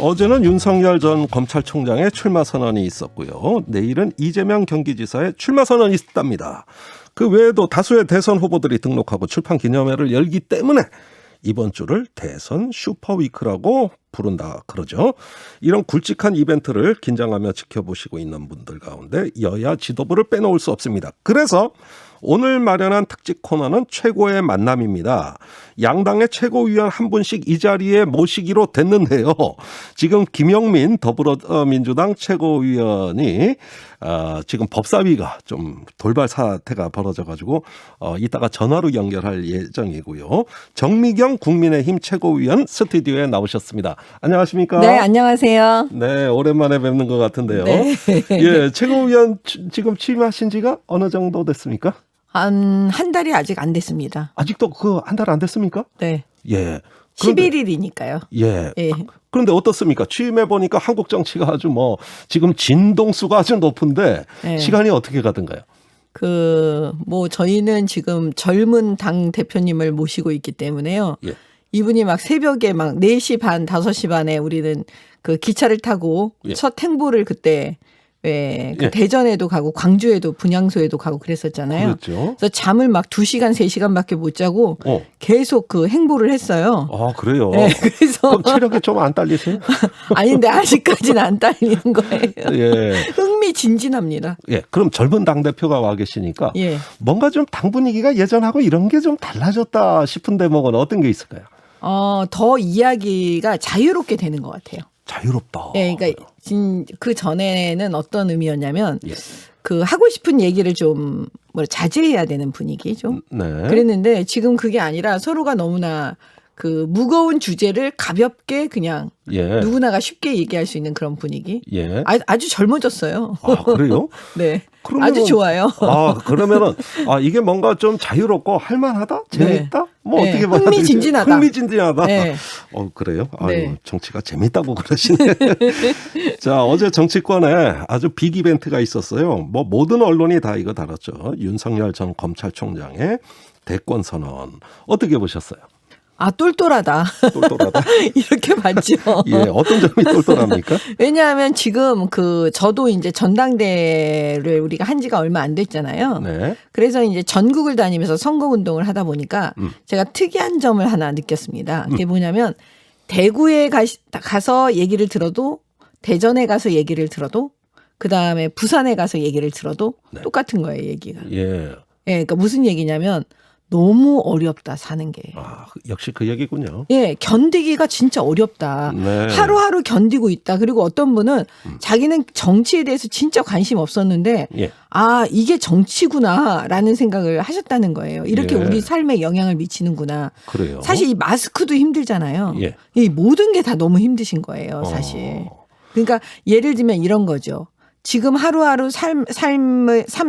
어제는 윤석열 전 검찰총장의 출마 선언이 있었고요. 내일은 이재명 경기지사의 출마 선언이 있답니다. 그 외에도 다수의 대선 후보들이 등록하고 출판 기념회를 열기 때문에 이번 주를 대선 슈퍼위크라고 부른다 그러죠. 이런 굵직한 이벤트를 긴장하며 지켜보시고 있는 분들 가운데 여야 지도부를 빼놓을 수 없습니다. 그래서 오늘 마련한 특집 코너는 최고의 만남입니다. 양당의 최고위원 한 분씩 이 자리에 모시기로 됐는데요. 지금 김영민 더불어민주당 최고위원이 지금 법사위가 좀 돌발 사태가 벌어져가지고 이따가 전화로 연결할 예정이고요. 정미경 국민의힘 최고위원 스튜디오에 나오셨습니다. 안녕하십니까? 네, 안녕하세요. 네, 오랜만에 뵙는 것 같은데요. 네. 예, 최고위원 지금 취임하신 지가 어느 정도 됐습니까? 한 달이 아직 안 됐습니다. 아직도 그 한 달 안 됐습니까? 네. 예. 11일이니까요. 예. 예. 그런데 어떻습니까? 취임해 보니까 한국 정치가 아주 지금 진동수가 아주 높은데 예. 시간이 어떻게 가던가요? 저희는 지금 젊은 당 대표님을 모시고 있기 때문에요. 예. 이분이 막 새벽에 막 4시 반, 5시 반에 우리는 그 기차를 타고 예. 첫 행보를 그때 예. 대전에도 가고 광주에도 분향소에도 가고 그랬었잖아요. 그렇죠. 그래서 잠을 막 2시간, 3시간밖에 못 자고 계속 그 행보를 했어요. 아, 그래요? 네, 그래서 그럼 체력이 좀 안 딸리세요? 아닌데 아직까지는 안 딸리는 거예요. 예. 흥미진진합니다. 예. 그럼 젊은 당대표가 와 계시니까 예. 뭔가 좀 당 분위기가 예전하고 이런 게 좀 달라졌다 싶은 대목은 어떤 게 있을까요? 더 이야기가 자유롭게 되는 것 같아요. 자유롭다. 예, 그러니까 그 전에는 어떤 의미였냐면 예. 그 하고 싶은 얘기를 좀 자제해야 되는 분위기 좀 네. 그랬는데 지금 그게 아니라 서로가 너무나 그 무거운 주제를 가볍게 그냥 예. 누구나가 쉽게 얘기할 수 있는 그런 분위기. 예. 아주 젊어졌어요. 아, 그래요? 네. 그러면은- 아주 좋아요. 그러면은 이게 뭔가 좀 자유롭고 할만하다, 재밌다, 뭐 네. 어떻게 봐야 되지? 흥미진진하다. 흥미진진하다. 네. 그래요? 네. 아유, 정치가 재밌다고 그러시네. 자, 어제 정치권에 아주 빅 이벤트가 있었어요. 모든 언론이 다 이거 다뤘죠. 윤석열 전 검찰총장의 대권 선언 어떻게 보셨어요? 똘똘하다. 똘똘하다. 이렇게 봤죠. 예, 어떤 점이 똘똘합니까? 왜냐하면 지금 저도 이제 전당대를 우리가 한 지가 얼마 안 됐잖아요. 네. 그래서 이제 전국을 다니면서 선거운동을 하다 보니까 제가 특이한 점을 하나 느꼈습니다. 그게 뭐냐면 대구에 가서 얘기를 들어도 대전에 가서 얘기를 들어도 그다음에 부산에 가서 얘기를 들어도 똑같은 거예요, 얘기가. 예. 예, 그러니까 무슨 얘기냐면 너무 어렵다 사는 게. 역시 그 얘기군요. 예, 견디기가 진짜 어렵다. 네. 하루하루 견디고 있다. 그리고 어떤 분은 자기는 정치에 대해서 진짜 관심 없었는데 예. 이게 정치구나라는 생각을 하셨다는 거예요. 이렇게 예. 우리 삶에 영향을 미치는구나. 그래요. 사실 이 마스크도 힘들잖아요. 예. 이 모든 게 다 너무 힘드신 거예요, 사실. 그러니까 예를 들면 이런 거죠. 지금 하루하루 삶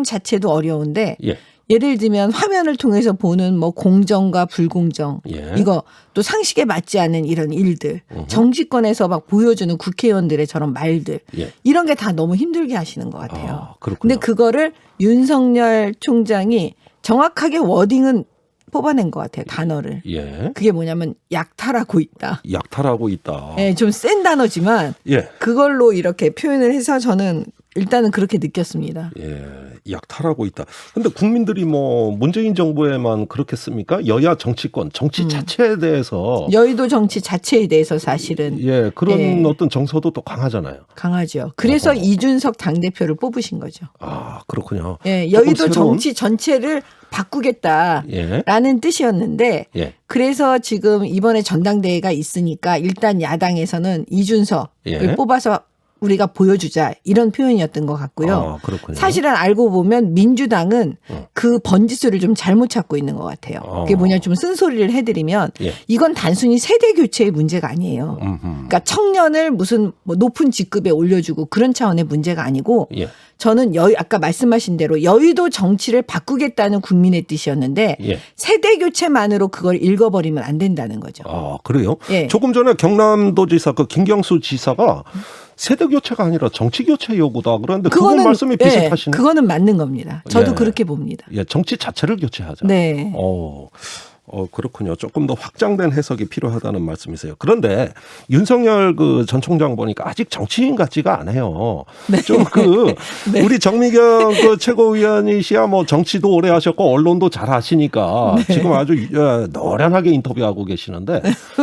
자체도 어려운데 예. 예를 들면 화면을 통해서 보는 공정과 불공정 예. 이거 또 상식에 맞지 않는 이런 일들 정치권에서 막 보여주는 국회의원들의 저런 말들 예. 이런 게 다 너무 힘들게 하시는 것 같아요. 그렇군요. 근데 그거를 윤석열 총장이 정확하게 워딩은 뽑아낸 것 같아요. 단어를. 예. 그게 뭐냐면 약탈하고 있다. 약탈하고 있다. 예, 좀 센 단어지만 예. 그걸로 이렇게 표현을 해서 저는 일단은 그렇게 느꼈습니다. 예, 약탈하고 있다. 근데 국민들이 문재인 정부에만 그렇겠습니까? 여야 정치권, 정치 자체에 대해서 여의도 정치 자체에 대해서 사실은 그런 어떤 정서도 또 강하잖아요. 강하죠. 그래서 이준석 당대표를 뽑으신 거죠. 그렇군요. 예, 여의도 조금 새로운- 정치 전체를 바꾸겠다라는 뜻이었는데 예. 그래서 지금 이번에 전당대회가 있으니까 일단 야당에서는 이준석을 예. 뽑아서 우리가 보여주자 이런 표현이었던 것 같고요. 그렇군요. 사실은 알고 보면 민주당은 그 번지수를 좀 잘못 찾고 있는 것 같아요. 그게 뭐냐 좀 쓴소리를 해드리면 예. 이건 단순히 세대 교체의 문제가 아니에요. 그러니까 청년을 무슨 높은 직급에 올려주고 그런 차원의 문제가 아니고 예. 저는 아까 말씀하신 대로 여의도 정치를 바꾸겠다는 국민의 뜻이었는데 예. 세대 교체만으로 그걸 읽어버리면 안 된다는 거죠. 그래요? 예. 조금 전에 경남도지사 김경수 지사가 세대 교체가 아니라 정치 교체 요구다. 그런데 그건 말씀이 비슷하시네. 그거는 맞는 겁니다. 저도 예. 그렇게 봅니다. 예, 정치 자체를 교체하자. 네. 그렇군요. 조금 더 확장된 해석이 필요하다는 말씀이세요. 그런데 윤석열 그 전 총장 보니까 아직 정치인 같지가 않아요. 네. 좀 네. 우리 정미경 그 최고위원이시야 뭐 정치도 오래 하셨고 언론도 잘 하시니까 네. 지금 아주 노련하게 인터뷰하고 계시는데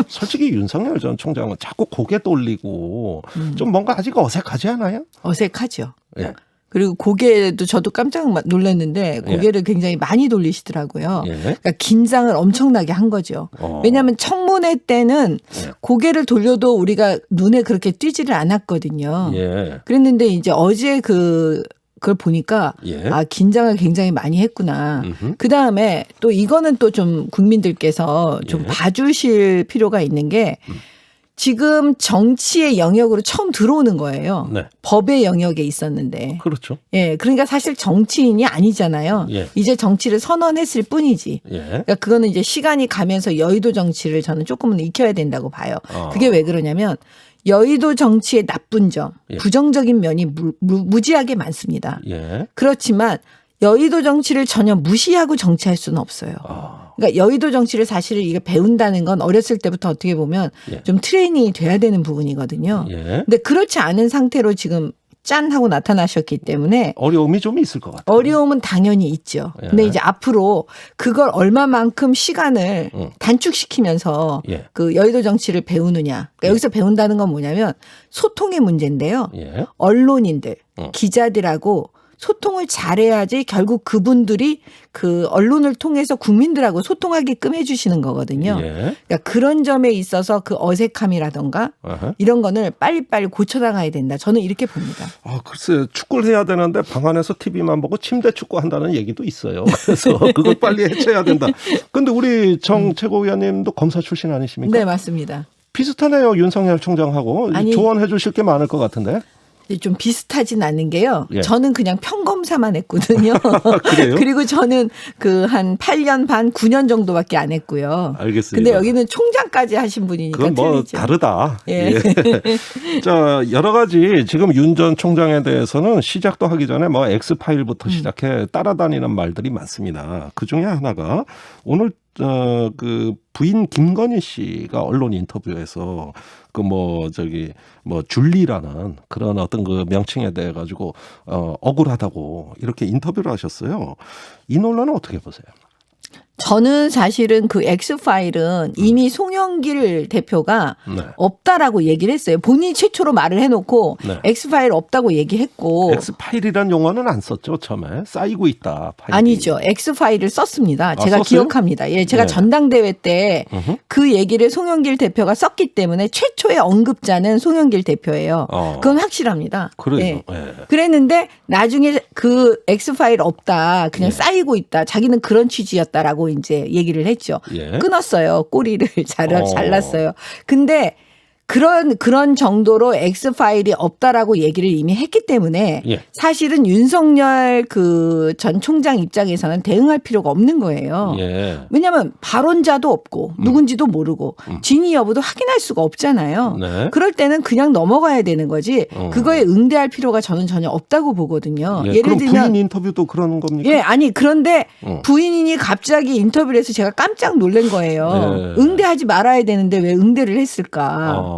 솔직히 윤석열 전 총장은 자꾸 고개 돌리고 좀 뭔가 아직 어색하지 않아요? 어색하죠. 예. 그리고 고개도 저도 깜짝 놀랐는데 고개를 굉장히 많이 돌리시더라고요. 예. 그러니까 긴장을 엄청나게 한 거죠. 왜냐하면 청문회 때는 고개를 돌려도 우리가 눈에 그렇게 띄지를 않았거든요. 예. 그랬는데 이제 어제 그걸 보니까 예. 아 긴장을 굉장히 많이 했구나. 그 다음에 또 이거는 또 좀 국민들께서 좀 예. 봐주실 필요가 있는 게 지금 정치의 영역으로 처음 들어오는 거예요. 네. 법의 영역에 있었는데. 그렇죠. 예, 그러니까 사실 정치인이 아니잖아요. 예. 이제 정치를 선언했을 뿐이지. 예. 그러니까 그거는 이제 시간이 가면서 여의도 정치를 저는 조금은 익혀야 된다고 봐요. 아. 그게 왜 그러냐면 여의도 정치의 나쁜 점, 예. 부정적인 면이 무지하게 많습니다. 예. 그렇지만 여의도 정치를 전혀 무시하고 정치할 수는 없어요. 아. 그러니까 여의도 정치를 사실 이게 배운다는 건 어렸을 때부터 어떻게 보면 예. 좀 트레이닝이 돼야 되는 부분이거든요. 예. 근데 그렇지 않은 상태로 지금 짠 하고 나타나셨기 때문에 어려움이 좀 있을 것 같아요. 어려움은 당연히 있죠. 예. 근데 이제 앞으로 그걸 얼마만큼 시간을 단축시키면서 예. 그 여의도 정치를 배우느냐. 그러니까 여기서 배운다는 건 뭐냐면 소통의 문제인데요. 예. 언론인들, 기자들하고 소통을 잘해야지 결국 그분들이 그 언론을 통해서 국민들하고 소통하게끔 해주시는 거거든요. 예. 그러니까 그런 점에 있어서 그 어색함이라던가 아하. 이런 거는 빨리빨리 고쳐나가야 된다. 저는 이렇게 봅니다. 아, 글쎄 축구를 해야 되는데 방 안에서 TV만 보고 침대 축구 한다는 얘기도 있어요. 그래서 그걸 빨리 해체해야 된다. 근데 우리 정 최고위원님도 검사 출신 아니십니까? 네, 맞습니다. 비슷하네요. 윤석열 총장하고 아니, 조언해 주실 게 많을 것 같은데. 좀 비슷하진 않은 게요. 예. 저는 그냥 평검사만 했거든요. 그래요? 그리고 저는 그 한 8년 반, 9년 정도밖에 안 했고요. 알겠습니다. 근데 여기는 총장까지 하신 분이니까 그건 뭐 틀리죠. 다르다. 예. 자, 여러 가지 지금 윤 전 총장에 대해서는 시작도 하기 전에 뭐 엑스파일부터 시작해 따라다니는 말들이 많습니다. 그 중에 하나가 오늘 그 부인 김건희 씨가 언론 인터뷰에서 그 줄리라는 그런 어떤 그 명칭에 대해 가지고 억울하다고 이렇게 인터뷰를 하셨어요. 이 논란은 어떻게 보세요? 저는 사실은 그 엑스파일은 이미 송영길 대표가 네. 없다라고 얘기를 했어요. 본인이 최초로 말을 해놓고 네. 엑스파일 없다고 얘기했고. 엑스파일이란 용어는 안 썼죠, 처음에. 쌓이고 있다. 파일이. 아니죠. 엑스파일을 썼습니다. 제가 썼어요? 기억합니다. 예, 제가 네. 전당대회 때 으흠. 그 얘기를 송영길 대표가 썼기 때문에 최초의 언급자는 송영길 대표예요. 그건 확실합니다. 그래요. 예. 예. 그랬는데 나중에 그 엑스파일 없다. 그냥 예. 쌓이고 있다. 자기는 그런 취지였다라고 이제 얘기를 했죠. 예. 끊었어요. 꼬리를 잘랐어요. 근데 그런 정도로 엑스파일이 없다라고 얘기를 이미 했기 때문에 예. 사실은 윤석열 그 전 총장 입장에서는 대응할 필요가 없는 거예요. 예. 왜냐하면 발언자도 없고 누군지도 모르고 진위 여부도 확인할 수가 없잖아요. 네. 그럴 때는 그냥 넘어가야 되는 거지 그거에 응대할 필요가 저는 전혀 없다고 보거든요. 예. 예를 그럼 들면 부인 인터뷰도 그런 겁니까? 예, 아니 그런데 어. 부인이 갑자기 인터뷰를 해서 제가 깜짝 놀란 거예요. 예. 응대하지 말아야 되는데 왜 응대를 했을까?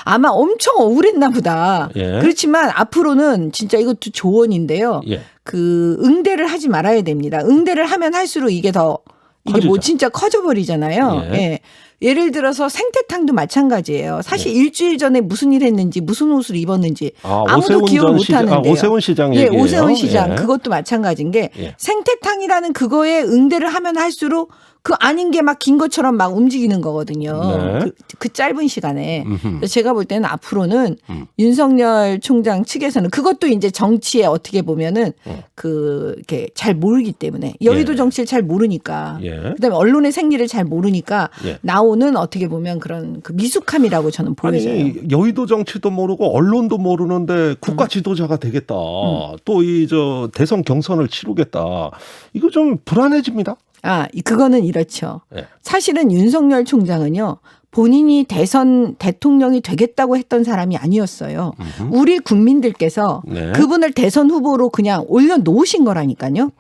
아마 엄청 억울했나 보다. 예. 그렇지만 앞으로는 진짜 이것도 조언인데요. 예. 그 응대를 하지 말아야 됩니다. 응대를 하면 할수록 이게 뭐 커지죠. 진짜 커져버리잖아요. 예. 예. 예를 들어서 생태탕도 마찬가지예요. 사실 일주일 전에 무슨 일 했는지 무슨 옷을 입었는지 아무도 기억을 못 하는데요. 오세훈 시장 예, 얘기예요. 오세훈 시장 예. 그것도 마찬가지인 게 예. 생태탕이라는 그거에 응대를 하면 할수록 그 아닌 게 막 긴 것처럼 막 움직이는 거거든요. 네. 그 짧은 시간에. 음흠. 그래서 제가 볼 때는 앞으로는 윤석열 총장 측에서는 그것도 이제 정치에 어떻게 보면은 이렇게 잘 모르기 때문에 여의도 예. 정치를 잘 모르니까 예. 그다음에 언론의 생리를 잘 모르니까 예. 나오는 어떻게 보면 그런 그 미숙함이라고 저는 보여져요. 아니 여의도 정치도 모르고 언론도 모르는데 국가 지도자가 되겠다. 또 이 대선 경선을 치르겠다. 이거 좀 불안해집니다. 그거는 이렇죠. 예. 사실은 윤석열 총장은요. 본인이 대선 대통령이 되겠다고 했던 사람이 아니었어요. 우리 국민들께서 네. 그분을 대선 후보로 그냥 올려놓으신 거라니까요.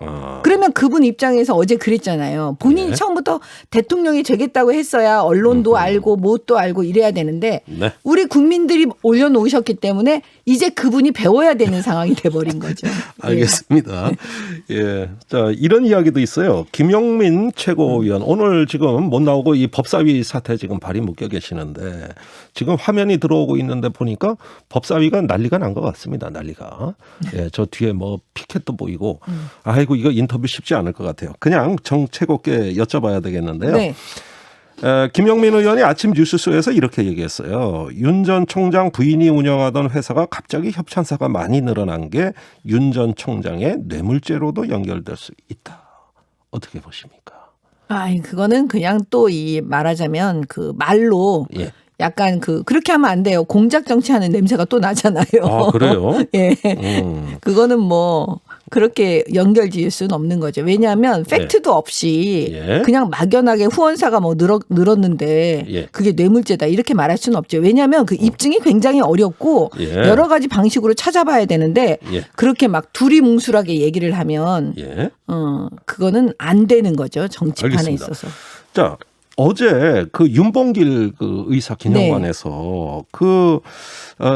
그러면 그분 입장에서 어제 그랬잖아요. 본인이 네. 처음부터 대통령이 되겠다고 했어야 언론도 알고 뭣도 알고 이래야 되는데 네. 우리 국민들이 올려놓으셨기 때문에 이제 그분이 배워야 되는 상황이 돼버린 거죠. 알겠습니다. 예. 자, 이런 이야기도 있어요. 김용민 최고위원 오늘 지금 못 나오고 이 법사위 사태 지금 발이 묶여 계시는데 지금 화면이 들어오고 있는데 보니까 법사위가 난리가 난 것 같습니다. 난리가. 예, 저 뒤에 뭐 피켓도 보이고 아이고 이거 인터뷰 쉽지 않을 것 같아요. 그냥 정최고께 여쭤봐야 되겠는데요. 네. 김용민 의원이 아침 뉴스쇼에서 이렇게 얘기했어요. 윤 전 총장 부인이 운영하던 회사가 갑자기 협찬사가 많이 늘어난 게 윤 전 총장의 뇌물죄로도 연결될 수 있다. 어떻게 보십니까? 그거는 그냥 또 이 말하자면 그 말로 예. 약간 그렇게 하면 안 돼요. 공작 정치하는 냄새가 또 나잖아요. 아, 그래요? 예. 그거는 뭐 그렇게 연결 지을 수는 없는 거죠. 왜냐하면 팩트도 없이 예. 그냥 막연하게 후원사가 뭐 늘었는데 예. 그게 뇌물죄다 이렇게 말할 수는 없죠. 왜냐하면 그 입증이 굉장히 어렵고 예. 여러 가지 방식으로 찾아봐야 되는데 예. 그렇게 막 두리뭉술하게 얘기를 하면 예. 그거는 안 되는 거죠. 정치판에 알겠습니다. 있어서. 자, 어제 그 윤봉길 그 의사 기념관에서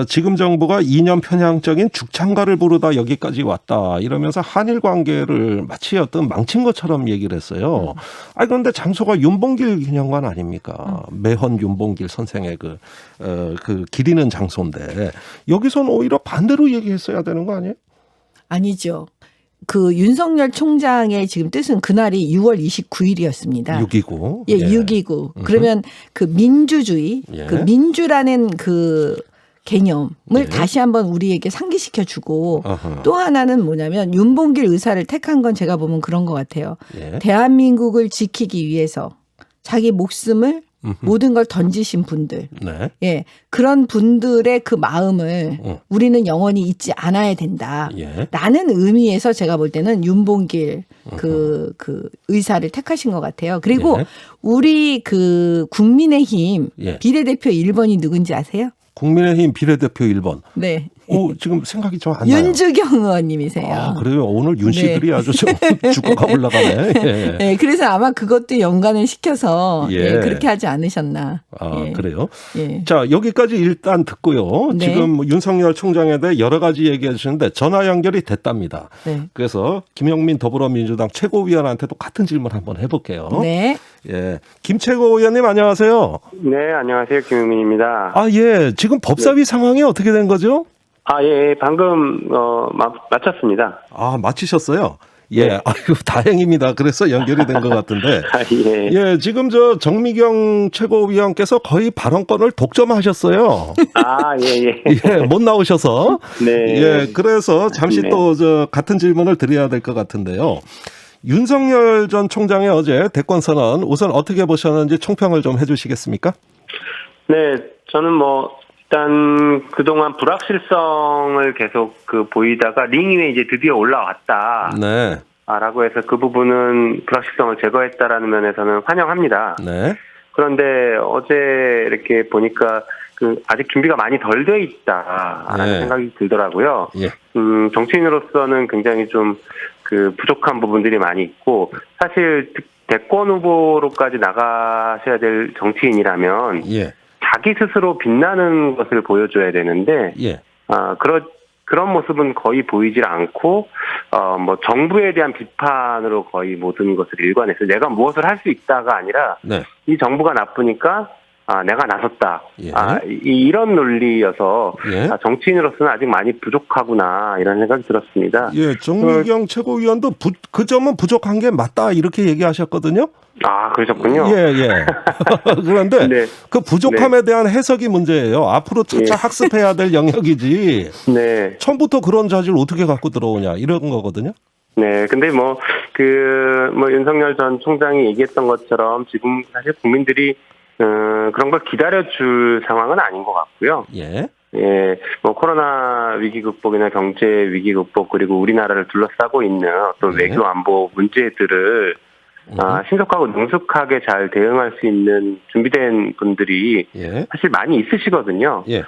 지금 정부가 이념 편향적인 죽창가를 부르다 여기까지 왔다 이러면서 한일 관계를 마치 어떤 망친 것처럼 얘기를 했어요. 그런데 장소가 윤봉길 기념관 아닙니까? 매헌 윤봉길 선생의 그 기리는 장소인데 여기서는 오히려 반대로 얘기했어야 되는 거 아니에요? 아니죠. 그 윤석열 총장의 지금 뜻은 그날이 6월 29일이었습니다. 6.29. 예, 6.29. 그러면 그 민주주의, 예. 그 민주라는 그 개념을 예. 다시 한번 우리에게 상기시켜 주고 어허. 또 하나는 뭐냐면 윤봉길 의사를 택한 건 제가 보면 그런 것 같아요. 예. 대한민국을 지키기 위해서 자기 목숨을 모든 걸 던지신 분들. 네. 예. 그런 분들의 그 마음을 우리는 영원히 잊지 않아야 된다. 예. 라는 의미에서 제가 볼 때는 윤봉길 그 의사를 택하신 것 같아요. 그리고 예. 우리 그 국민의힘 예. 비례대표 1번이 누군지 아세요? 국민의힘 비례대표 1번. 네. 지금 생각이 좀 안 나요. 윤주경 의원님이세요. 아, 그래요? 오늘 윤 씨들이 네. 아주 좀 주가가 올라가네. 예. 네, 그래서 아마 그것도 연관을 시켜서 예. 예, 그렇게 하지 않으셨나. 예. 그래요? 예. 자, 여기까지 일단 듣고요. 네. 지금 윤석열 총장에 대해 여러 가지 얘기해 주시는데 전화 연결이 됐답니다. 네. 그래서 김용민 더불어민주당 최고위원한테도 같은 질문 한번 해볼게요. 네. 예. 김최고 의원님 안녕하세요. 네, 안녕하세요. 김용민입니다. 예. 지금 법사위 상황이 어떻게 된 거죠? 예, 방금, 마쳤습니다. 마치셨어요? 예. 네. 아이고, 다행입니다. 그래서 연결이 된 것 같은데. 예. 예, 지금 정미경 최고위원께서 거의 발언권을 독점하셨어요. 예. 예, 못 나오셔서. 네. 예, 그래서 잠시 네. 또 같은 질문을 드려야 될 것 같은데요. 윤석열 전 총장의 어제 대권 선언 우선 어떻게 보셨는지 총평을 좀 해주시겠습니까? 네, 저는 일단 그동안 불확실성을 계속 보이다가 링 위에 이제 드디어 올라왔다. 네. 라고 해서 그 부분은 불확실성을 제거했다라는 면에서는 환영합니다. 네. 그런데 어제 이렇게 보니까 아직 준비가 많이 덜 돼 있다라는 네. 생각이 들더라고요. 예. 정치인으로서는 굉장히 좀 부족한 부분들이 많이 있고 사실 대권 후보로까지 나가셔야 될 정치인이라면 예. 자기 스스로 빛나는 것을 보여줘야 되는데 예. 그런 모습은 거의 보이질 않고 정부에 대한 비판으로 거의 모든 것을 일관해서 내가 무엇을 할 수 있다가 아니라 네. 이 정부가 나쁘니까 내가 나섰다. 예. 이런 논리여서 예. 정치인으로서는 아직 많이 부족하구나 이런 생각이 들었습니다. 예, 정미경 최고위원도 그 점은 부족한 게 맞다 이렇게 얘기하셨거든요. 그러셨군요. 예. 그런데 네. 그 부족함에 대한 해석이 문제예요. 앞으로 차차 예. 학습해야 될 영역이지. 네. 처음부터 그런 자질을 어떻게 갖고 들어오냐 이런 거거든요. 네. 근데 윤석열 전 총장이 얘기했던 것처럼 지금 사실 국민들이 그런 걸 기다려줄 상황은 아닌 것 같고요. 예. 예, 코로나 위기 극복이나 경제 위기 극복 그리고 우리나라를 둘러싸고 있는 어떤 네. 외교 안보 문제들을 신속하고 능숙하게 잘 대응할 수 있는 준비된 분들이 예. 사실 많이 있으시거든요. 예.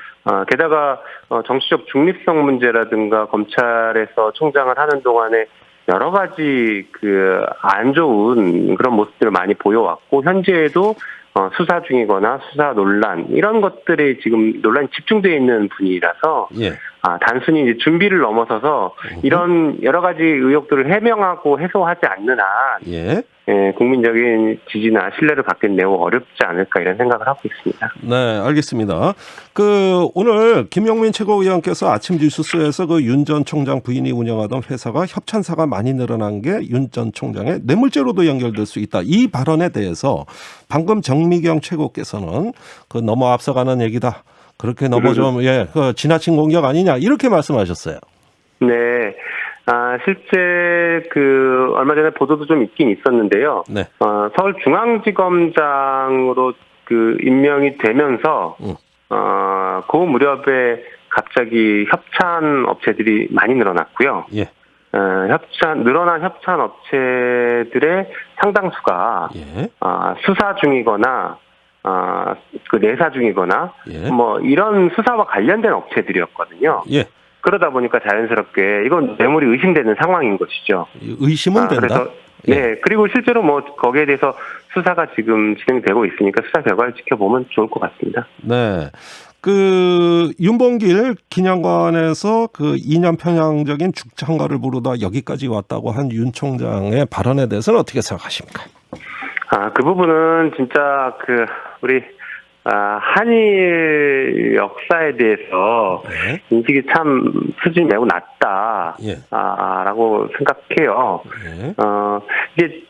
게다가 정치적 중립성 문제라든가 검찰에서 총장을 하는 동안에 여러 가지 그 안 좋은 그런 모습들을 많이 보여왔고 현재에도 수사 중이거나 수사 논란 이런 것들에 지금 논란이 집중되어 있는 분이라서 예. 단순히 이제 준비를 넘어서서 이런 여러 가지 의혹들을 해명하고 해소하지 않는 한 예. 국민적인 지지나 신뢰를 받기는 매우 어렵지 않을까 이런 생각을 하고 있습니다. 네, 알겠습니다. 오늘 김용민 최고위원께서 아침 뉴스에서 그 윤 전 총장 부인이 운영하던 회사가 협찬사가 많이 늘어난 게 윤 전 총장의 뇌물죄로도 연결될 수 있다. 이 발언에 대해서 방금 정미경 최고께서는 너무 앞서가는 얘기다. 그렇게 너무 좀 지나친 공격 아니냐 이렇게 말씀하셨어요. 네. 실제 얼마 전에 보도도 좀 있긴 있었는데요. 네. 서울중앙지검장으로 임명이 되면서 그 무렵에 갑자기 협찬 업체들이 많이 늘어났고요. 예. 늘어난 협찬 업체들의 상당수가 예. 수사 중이거나 내사 중이거나 예. 이런 수사와 관련된 업체들이었거든요. 예. 그러다 보니까 자연스럽게 이건 뇌물이 의심되는 상황인 것이죠. 의심은 된다. 그래서 네. 그리고 실제로 거기에 대해서 수사가 지금 진행되고 있으니까 수사 결과를 지켜보면 좋을 것 같습니다. 네. 윤봉길 기념관에서 이념 편향적인 죽창가를 부르다 여기까지 왔다고 한 윤 총장의 발언에 대해서는 어떻게 생각하십니까? 그 부분은 진짜 우리 한일 역사에 대해서 네. 인식이 참 수준이 매우 낮다. 예. 라고 생각해요. 예. 이게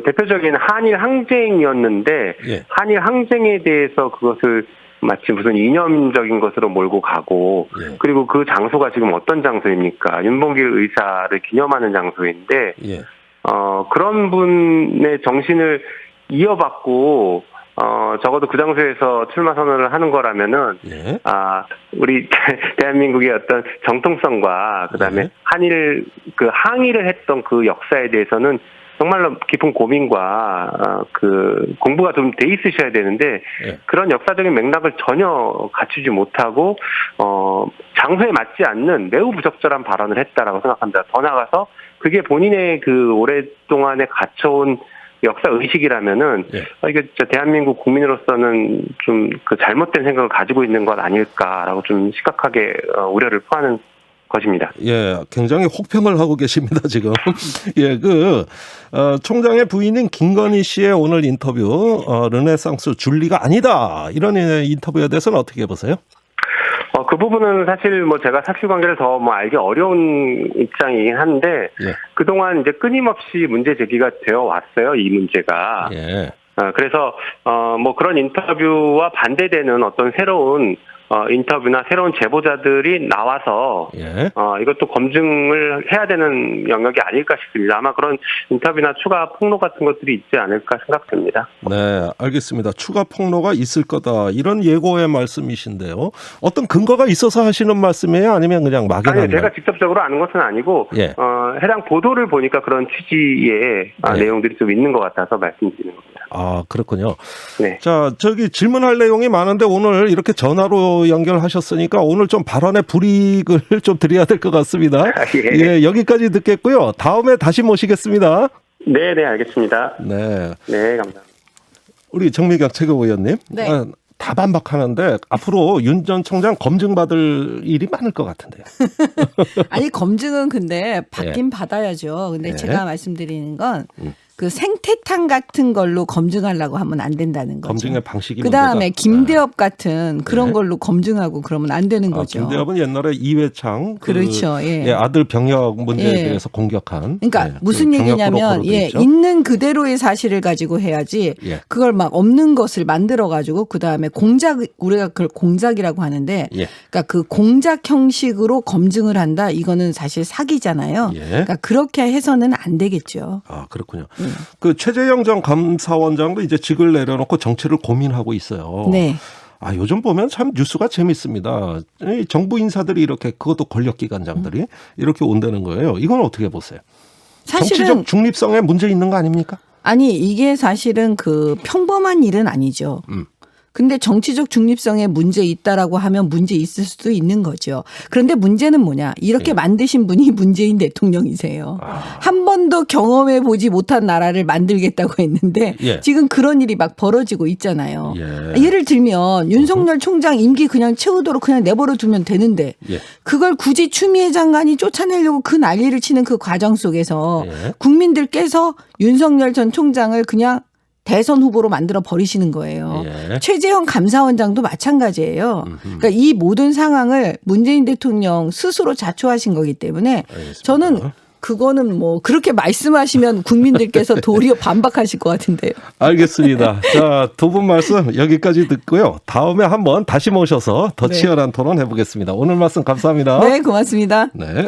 대표적인 한일 항쟁이었는데 예. 한일 항쟁에 대해서 그것을 마치 무슨 이념적인 것으로 몰고 가고 예. 그리고 그 장소가 지금 어떤 장소입니까? 윤봉길 의사를 기념하는 장소인데 예. 그런 분의 정신을 이어받고 적어도 그 장소에서 출마 선언을 하는 거라면은 예. 우리 대한민국의 어떤 정통성과 그다음에 예. 한일 항의를 했던 그 역사에 대해서는 정말로 깊은 고민과 공부가 좀 돼 있으셔야 되는데 예. 그런 역사적인 맥락을 전혀 갖추지 못하고 장소에 맞지 않는 매우 부적절한 발언을 했다라고 생각합니다. 더 나아가서 그게 본인의 오랫동안에 갖춰온 역사 의식이라면은 이게 진짜 대한민국 국민으로서는 좀 잘못된 생각을 가지고 있는 것 아닐까라고 좀 심각하게 우려를 표하는 것입니다. 예, 굉장히 혹평을 하고 계십니다, 지금. 예, 총장의 부인인 김건희 씨의 오늘 인터뷰, 르네상스 줄리가 아니다. 이런 인터뷰에 대해서는 어떻게 보세요? 그 부분은 사실 제가 사실관계를 더 알기 어려운 입장이긴 한데, 예. 그동안 이제 끊임없이 문제 제기가 되어 왔어요, 이 문제가. 예. 그래서, 그런 인터뷰와 반대되는 어떤 새로운 인터뷰나 새로운 제보자들이 나와서 예. 이것도 검증을 해야 되는 영역이 아닐까 싶습니다. 아마 그런 인터뷰나 추가 폭로 같은 것들이 있지 않을까 생각됩니다. 네, 알겠습니다. 추가 폭로가 있을 거다. 이런 예고의 말씀이신데요. 어떤 근거가 있어서 하시는 말씀이에요? 아니면 그냥 막연한 아니, 제가 직접적으로 아는 것은 아니고 예. 해당 보도를 보니까 그런 취지의 내용들이 좀 있는 것 같아서 말씀드리는 겁니다. 그렇군요. 네. 자, 질문할 내용이 많은데 오늘 이렇게 전화로 연결하셨으니까 오늘 좀 발언의 불이익을 좀 드려야 될 것 같습니다. 예. 예, 여기까지 듣겠고요. 다음에 다시 모시겠습니다. 네, 알겠습니다. 네. 네, 감사합니다. 우리 정미경 최고위원님. 네. 다 반박하는데 앞으로 윤 전 총장 검증받을 일이 많을 것 같은데요. 아니 검증은 근데 받긴 받아야죠. 근데 예. 제가 말씀드리는 건 생태탕 같은 걸로 검증하려고 하면 안 된다는 거죠. 검증의 방식이 그다음에 문제다. 김대엽 같은 그런 네. 걸로 검증하고 그러면 안 되는 거죠. 김대엽은 옛날에 이회창 그렇죠. 예. 아들 병역 문제에 예. 대해서 공격한. 그러니까 무슨 경력 얘기냐면 프로그램도 있죠. 있는 그대로의 사실을 가지고 해야지 예. 그걸 막 없는 것을 만들어 가지고 그다음에 우리가 그걸 공작이라고 하는데 예. 그러니까 그 공작 형식으로 검증을 한다 이거는 사실 사기잖아요. 예. 그러니까 그렇게 해서는 안 되겠죠. 그렇군요. 최재형 전 감사원장도 이제 직을 내려놓고 정치를 고민하고 있어요. 네. 요즘 보면 참 뉴스가 재밌습니다. 이 정부 인사들이 이렇게 그것도 권력기관장들이 이렇게 온다는 거예요. 이건 어떻게 보세요? 사실은 정치적 중립성에 문제 있는 거 아닙니까? 아니 이게 사실은 그 평범한 일은 아니죠. 근데 정치적 중립성에 문제 있다라고 하면 문제 있을 수도 있는 거죠. 그런데 문제는 뭐냐? 이렇게 만드신 분이 문재인 대통령이세요. 한 번도 경험해 보지 못한 나라를 만들겠다고 했는데 예. 지금 그런 일이 막 벌어지고 있잖아요. 예. 예를 들면 윤석열 총장 임기 그냥 채우도록 그냥 내버려 두면 되는데 예. 그걸 굳이 추미애 장관이 쫓아내려고 그 난리를 치는 그 과정 속에서 예. 국민들께서 윤석열 전 총장을 그냥 대선 후보로 만들어 버리시는 거예요. 예. 최재형 감사원장도 마찬가지예요. 그러니까 이 모든 상황을 문재인 대통령 스스로 자초하신 거기 때문에 알겠습니다. 저는 그거는 뭐 그렇게 말씀하시면 국민들께서 도리어 반박하실 것 같은데요. 알겠습니다. 자, 두 분 말씀 여기까지 듣고요. 다음에 한번 다시 모셔서 더 네. 치열한 토론 해보겠습니다. 오늘 말씀 감사합니다. 네, 고맙습니다. 네.